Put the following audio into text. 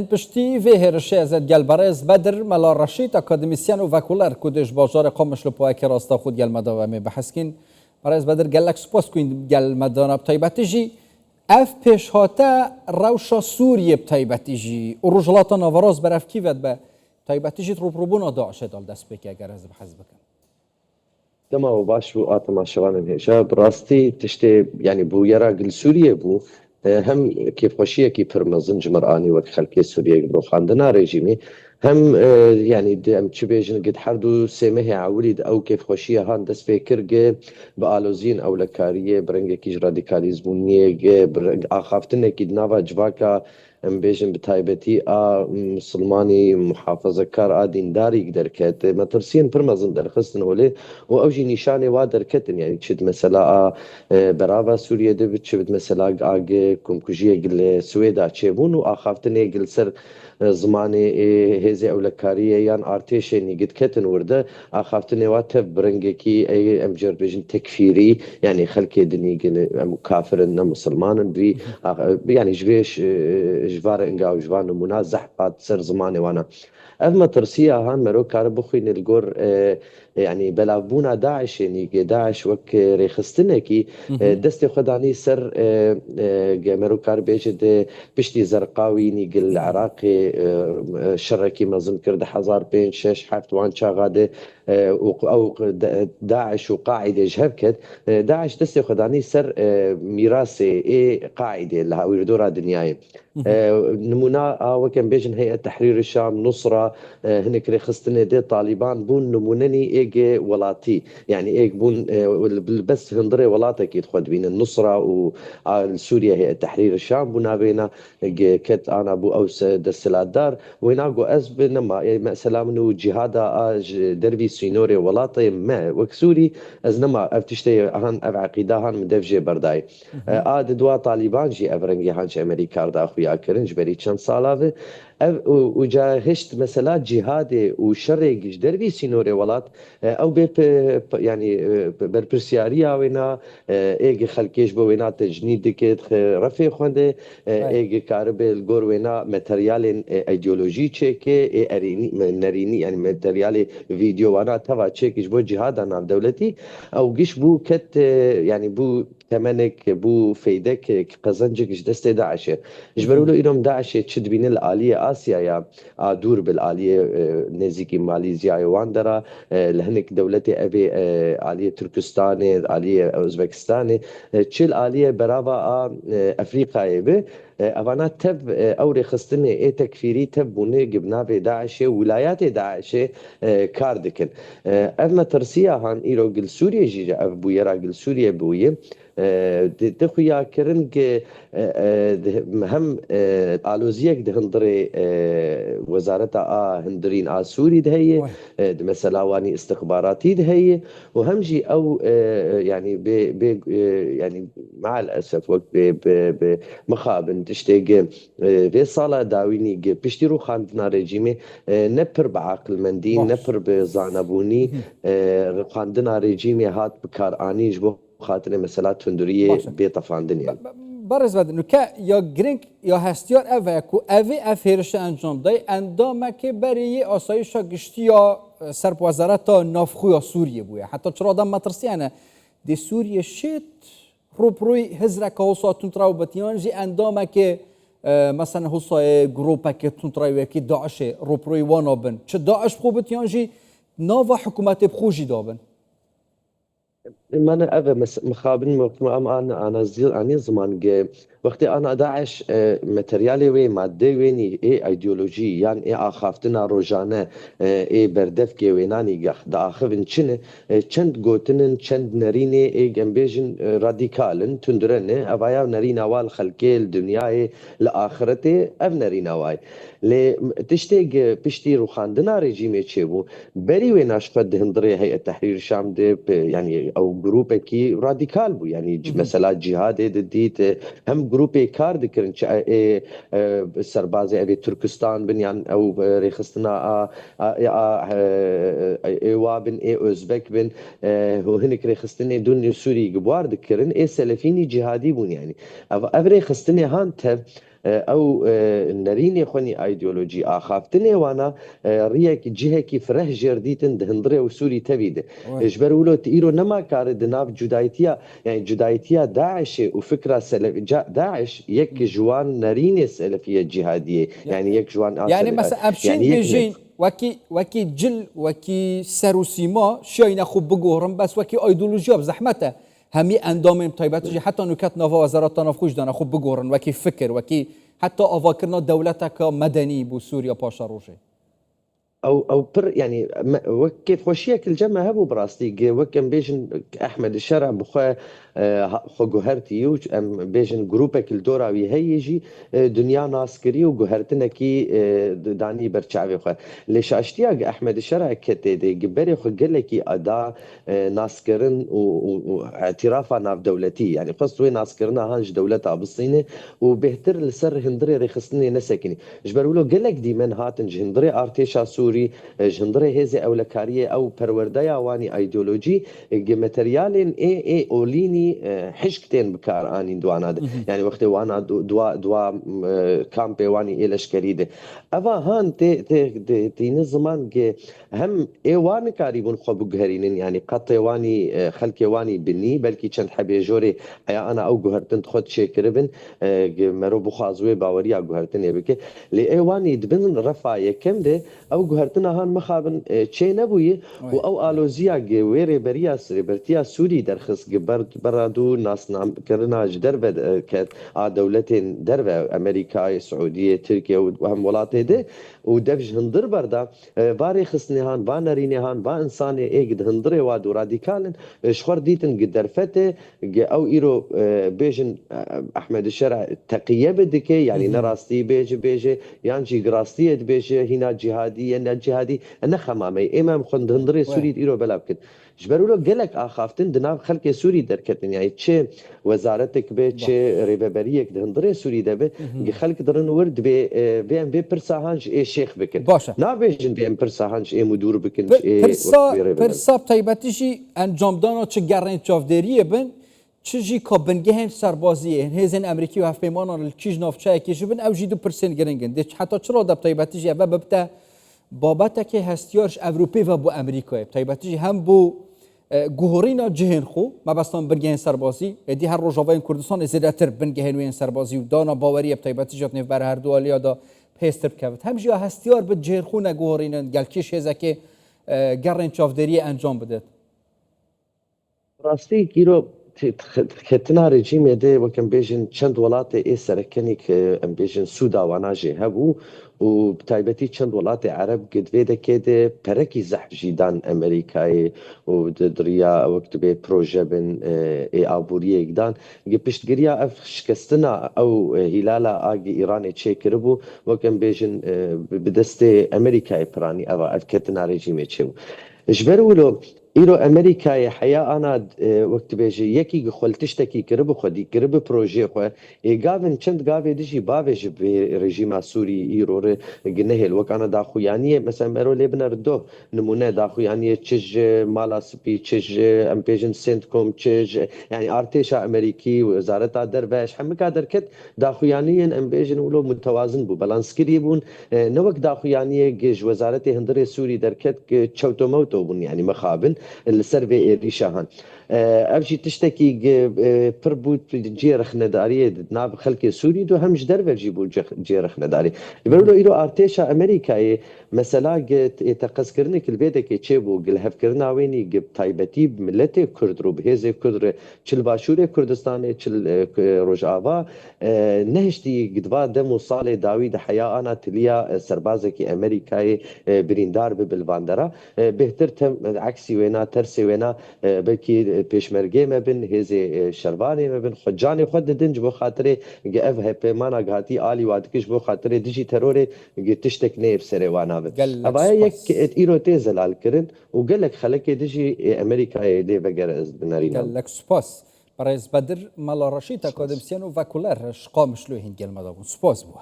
پشتی وی هرشی از گل برز بدر ملا رشید اکادمیسیان و وکولر کدش بازار قامش لپای که راستا خود گل مداوم می بحثکین برز بدر گلک سپاس کن گل مدان بتایبتیجی اف پیش هاته روشا سوریه بتایبتیجی و رجلات نوراز برف کیفت به تایبتیجی روبرونا داعش دال دست بکی اگر از بحث بکن تما و باش بو آتما شوانن هشا براستی تشتي يعني بو يرا قل سوريا بو هم كيف خوشيه كي فرمزن جمراني وك خلقي سوريا برو خاندنا ريجيمي هم يعني ام تشبيجن قد حردو سيمه عوليد او كيف خوشيه هان دس فكر بالوزين او لكاريه برنگ كيج راديكاليزمونيه اخافتنه كي نافا جواكا ام بيجن بتايبتي مسلماني محافظه كار دينداري قدر كات مترسين فرمزن در خستن ولي و اوجي نشانه وادر كتن يعني تشد مثلا برافا سوريا دبت تشد مثلا اگ كومكوجيه قل سويدا تشيبون و اخافتنه قل سر زماني هزي اولكاريه يان ارتيشني قد كتن ورده اخافتنه واتف برنگكي اي امجر بيجن تكفيري يعني خلكي دني قل كافر مسلمان بي يعني جبيش جبار انقا وجبان منازح قاد سر زماني وانا اما ترسيا هان مرو كار بخوين الجور يعني بلابونا داعش يعني داعش وك ريخستنكي دستي خداني سر مرو كار بيجد بشتي زرقاوي نيقل العراقي شركي مازن كرد حزار بين شش حفت وان شاغاده او داعش وقاعده جهبكت داعش دستي خداني سر ميراثي اي قاعده لها ويردورا دنياي نمونا وكان بيجن هيئة تحرير الشام نصرة هنك ريخستني دي طالبان بون نمونني ايجي ولاتي يعني ايج بون بس هندري ولاتك يدخل بين النصرة وسوريا هيئة تحرير الشام بونا بينا كت انا بو اوس دسلات دار ويناقو اسب نما سلام نو جهادا دربي سينوري ولاتي ما وكسوري از نما افتشتي هان اب عقيدة هان مدفجي برداي دوا طالبان جي افرنجي هانش امريكا دا اخويا كرنج بري چند سالاوه وجا هشت مثلا جهاد وشرق دربي سينوري ولات او بي يعني بربرسياريا وينا ايج خلكيش بو وينا تجنيد دكت رفي خونده ايج كارب الجور وينا ماتريال ايديولوجي تشيكي اريني نريني يعني ماتريال فيديو وانا تبع تشيكش بو جهاد انا دولتي او جيش بو كت يعني بو تمنك بو فيدك قزنجك دست داعش جبروا له انهم داعش تشد بين الاليه اسيا يا دور بالاليه نزيكي ماليزيا واندرا لهنك دولتي ابي اليه تركستاني اليه اوزبكستاني تشيل اليه برافا افريقيا به اوانا تب اوري خستني اي تكفيري تب بوني جبنا في داعش ولايات داعش كاردكن اما ترسيا هان ايرو قل سوريا جيجا ابو يرا قل سوريا بويه تخويا كرنج هم آلوزيك ده هندري وزارة هندرين سوري ده هي مثلا واني استخباراتي ده هي وهمجي او يعني يعني مع الاسف وقت مخابن تشتيق في صالة داويني بيشتروا خاندنا ريجيمي نبر بعقل مندين نبر بزانبوني خاندنا ريجيمي هات بكار انيج بو خاطر مثلا تندریه بیطفان دنیا برز بد نکه یا گرینگ یا هستیار اوه کو اوه افیرش انجام دای اندامه که برای آسایش گشتی یا سرپوزارت نافخوی سوریه بوده حتی چرا آدم مترسیانه دی سوریه شد روپروی هزرک هوسا تونتراو بتیان جی اندامه که مثلا هوسای گروپه که تونتراوی که داعش روپروی وانابن چه داعش خوب بتیان جی ناوا حکومت بخوجی دابن ما انا ابى مخابن انا زيل اني زمان وقتی انا داعش متریالی وی ماده وینی ای ایدئولوژی یان ای آخافتنا روزانه ای بردف کی وینانی گه داخل چنه چند گوتنن چند نرینه ای جنبیجن رادیکالن تندرنه اویا نرین اوال خلقی دنیای لآخرته اف نرین اوای ل تشتیگ پشتی رو خاندنا رژیمی چه بو بری ویناش قد هندری هيئة تحرير الشام ده يعني او جروب کی رادیکال بو يعني مثلا جهاد ديت هم جروبي كار ذكرن سربازي ابي تركستان بنيان او ريخستنا وابن اوزبك بن هو هنك ريخستني دون سوري جبوار ذكرن سلفيني جهادي بون يعني افري خستني هانت او نريني خوني ايديولوجي اخافتني وانا ريك جهكي فره جرديتن دهندري وسوري تبيده اجبرولو تيرو نما كار دناب جدايتيا يعني جدايتيا داعش وفكره داعش يك جوان نريني سلفيه جهاديه يعني يك جوان يعني مثلا ابشين يعني بيجين وكي جل وكي سروسيما شيء خوب بگورم بس وكي ايديولوژیا بزحمته همي اندام طيباتجي حتى نكات نوفا وزارات نافخوش دانا خوب بگورن وكي فكر وكي حتى افاكرنا دولتك مدني بو سوريا باشا روجي او يعني وكيف خوشيك الجمع هبو براستي وكم بيجن احمد الشرع بخوا خو جوهرتي ام بيجن جروبك الدورا ويهيجي دنيا ناسكري وجوهرتنا كي داني برشعبي خو ليش اشتياق احمد الشرع كتدي جبري خو قال لك ادا ناسكرن واعترافا ناف دولتي يعني قصوي ناسكرنا هانج دولتها بالصينه وبهتر السر هندري رخصني نسكني جبرولو قال لك دي من هاتن هندري ارتيشا سوري جندري هزي اولكاريه او پروردايا واني ايديولوجي ماتريالين اي اوليني حشكتين بكار اني دوانا يعني وقت وانا دوا كامبي واني الش كريده افا هان تي نظمان هم اي وان كاريبون خو بغهرين يعني قطي واني خلكي واني بني بلكي چند حبي جوري حيا انا او غهرتن خد شيكربن مرو بخازوي باوريا غهرتن يبكي لي اي واني دبن رفا يكم ده او غهرتنا هان مخابن چه نبوي و او الوزيا ويري برياس ريبرتيا سوري درخص برادو ناس نام كرنا درب كت دولتين درب امريكا سعوديه تركيا وهم ولاتي ده ودفج هندر بردا باري خصني هان بانريني هان با انسان ايق هندري وادو راديكالن شخور ديتن قدرفته او ايرو بيجن احمد الشرع تقيه بدكي يعني نراستي بيجي يانجي قراستيه بيجي هنا جهادي انا جهادي انا خمامي امام خند هندري سوري ايرو بلابكن جبروا له قالك اخافتن دناب خلق سوري دركتن يعني تشي وزارتك بي تشي ريبابريك دهندري سوري دبه خلق درن ورد بي ام بي برساهانج اي شيخ بكن باشا نابيجن بي ام برساهانج اي مدور بكن اي برسا طيبتيجي انجام دانا چه گرن چافدریه بن چجی که بنگهن سربازیه هزین امریکی و هفپیمانان الچیج نافچه کیشو بن او جیدو پرسن گرنگن ده حتی چرا دب طیبتیجی اوه ببته بابته که هستیارش اوروپی و بو امریکای طیبتیجی هم بو گوهرینا جهن خو ما بستان بنگهن سربازی دی هر روجاوین کردستان زیادتر بنگهن وین سربازی و دانا باوری طیبتیجی نف بر هر دوالیا دا پیستر کبت هم جیا هستیار به جهن خو نگوهرینن گلکیش هزه که گرن چافدریه انجام بده راستی گیرو كتنا رجيم يدي وكان بيجن چند ولاتي اي سركنيك ام بيجن سودا وناجي هبو وبتايبتي چند ولاتي عرب قد فيدا كده بركي زحف جيدان امريكاي ودريا وقت بي بروجبن اي ابوريه قدان قبشت قريا اف شكستنا او هلالا اجي ايراني تشي كربو وكان بيجن بدستي امريكاي براني اف كتنا رجيم يتشو جبرولو ایرو امریکای حیا انا وقت بیجی یکی خلتشتکی کرب خودی کرب پروژه خو ایگاون چند گاوی دیجی باویج به رژیم سوری ایرو ر گنهل وکانا داخو یعنی مثلا مرو لبنر دو نمونه داخو یعنی چج مالا سپی چج ام بیجن سنتکم چج يعني ارتشا امريكي وزاره درباش حمكا دركت داخو يعني ام بيجن ولو متوازن بو بالانس كريبون نوك داخو يعني جيج وزاره هندري سوري دركت تشوتو موتو بون يعني مخابن السرفي ريشاهان ابجي تشتكي بربوت جيرخ نداريه ناب خلك سوري دو همش درب جيبو جيرخ نداري يقولوا ايرو ارتشا امريكا مثلا تقسكرنك البيدك تشيبو قلهف كرنا ويني جب تايبتي بملتي كرد رو بهزه كرد چل باشور كردستان چل روجاوا نهشتي قدوا دمو صالح داوود حياه انا تليا سربازك امريكاي بريندار بالفاندرا بهتر تم عكسي وينا ترسي وينا بلكي پیشمرگی مبن هزي شرباني مبن خجاني خود دنج بو خاطري اف هپ مانا غاتي علي وادكش بو خاطري ديجي تروري تشتك نيف سريوانا ابا يك ايرو تيزل كرن وقال لك خلك ديجي امريكا دي بقر بنارينا قال لك سباس بريز بدر مال رشيد اكاديمسيان وفاكولار شقام شلوهين قال مدابون سباس بو